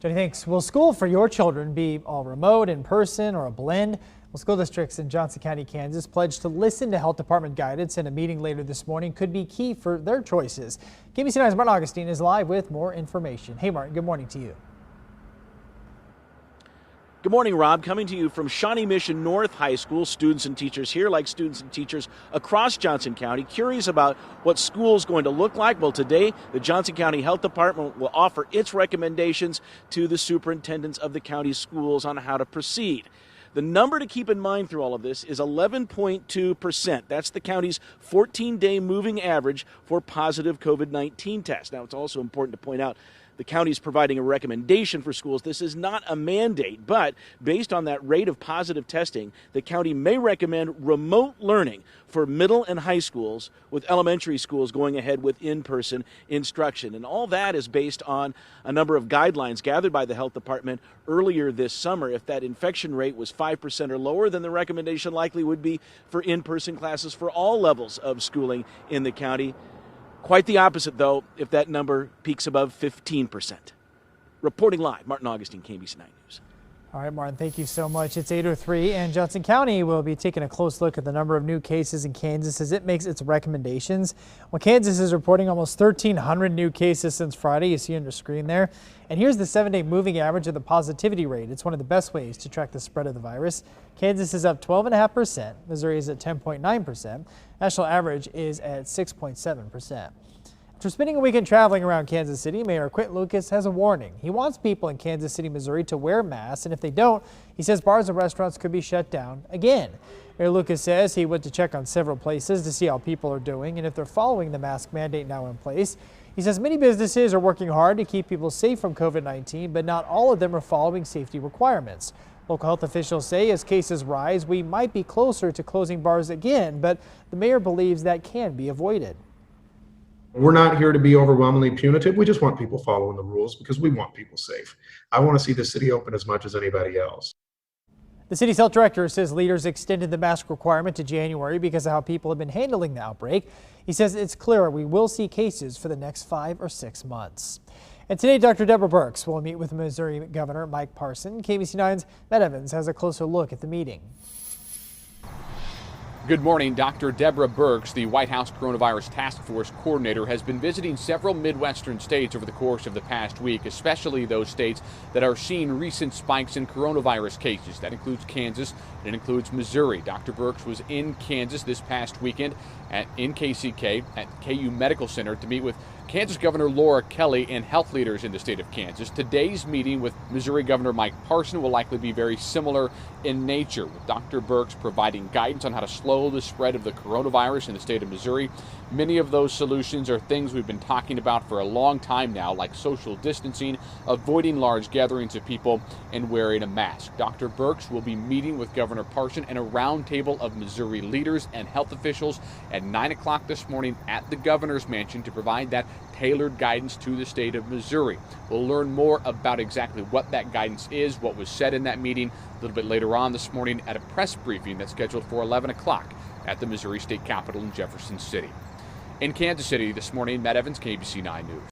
Jenny, thanks. Will school for your children be all remote, in person, or a blend? Well, school districts in Johnson County, Kansas pledged to listen to health department guidance, and a meeting later this morning could be key for their choices. KBC 9's Martin Augustine is live with more information. Hey, Martin, good morning to you. Good morning, Rob. Coming to you from Shawnee Mission North High School. Students and teachers here, like students and teachers across Johnson County, curious about what school is going to look like. Well, today, the Johnson County Health Department will offer its recommendations to the superintendents of the county schools on how to proceed. The number to keep in mind through all of this is 11.2%. That's the county's 14-day moving average for positive COVID-19 tests. Now, it's also important to point out the county is providing a recommendation for schools. This is not a mandate, but based on that rate of positive testing, the county may recommend remote learning for middle and high schools, with elementary schools going ahead with in-person instruction. And all that is based on a number of guidelines gathered by the health department earlier this summer. If that infection rate was 5% or lower, then the recommendation likely would be for in-person classes for all levels of schooling in the county. Quite the opposite, though, if that number peaks above 15%. Reporting live, Martin Augustine, KBC 9 News. All right, Martin, thank you so much. It's 8:03, and Johnson County will be taking a close look at the number of new cases in Kansas as it makes its recommendations. Well, Kansas is reporting almost 1,300 new cases since Friday. You see on your screen there. And here's the 7-day moving average of the positivity rate. It's one of the best ways to track the spread of the virus. Kansas is up 12.5%. Missouri is at 10.9%. National average is at 6.7%. After spending a weekend traveling around Kansas City, Mayor Quint Lucas has a warning. He wants people in Kansas City, Missouri to wear masks, and if they don't, he says bars and restaurants could be shut down again. Mayor Lucas says he went to check on several places to see how people are doing and if they're following the mask mandate now in place. He says many businesses are working hard to keep people safe from COVID-19, but not all of them are following safety requirements. Local health officials say as cases rise, we might be closer to closing bars again, but the mayor believes that can be avoided. We're not here to be overwhelmingly punitive. We just want people following the rules because we want people safe. I want to see the city open as much as anybody else. The city's health director says leaders extended the mask requirement to January because of how people have been handling the outbreak. He says it's clear we will see cases for the next 5 or 6 months. And today, Dr. Deborah Birx will meet with Missouri Governor Mike Parson. KBC 9's Matt Evans has a closer look at the meeting. Good morning. Dr. Deborah Birx, the White House Coronavirus Task Force Coordinator, has been visiting several Midwestern states over the course of the past week, especially those states that are seeing recent spikes in coronavirus cases. That includes Kansas and it includes Missouri. Dr. Birx was in Kansas this past weekend in KCK at KU Medical Center to meet with Kansas Governor Laura Kelly and health leaders in the state of Kansas. Today's meeting with Missouri Governor Mike Parson will likely be very similar in nature, with Dr. Birx providing guidance on how to slow the spread of the coronavirus in the state of Missouri. Many of those solutions are things we've been talking about for a long time now, like social distancing, avoiding large gatherings of people, and wearing a mask. Dr. Birx will be meeting with Governor Parson and a roundtable of Missouri leaders and health officials at 9 o'clock this morning at the governor's mansion to provide that tailored guidance to the state of Missouri. We'll learn more about exactly what that guidance is, what was said in that meeting a little bit later on this morning at a press briefing that's scheduled for 11 o'clock at the Missouri State Capitol in Jefferson City. In Kansas City this morning, Matt Evans, KBC 9 News.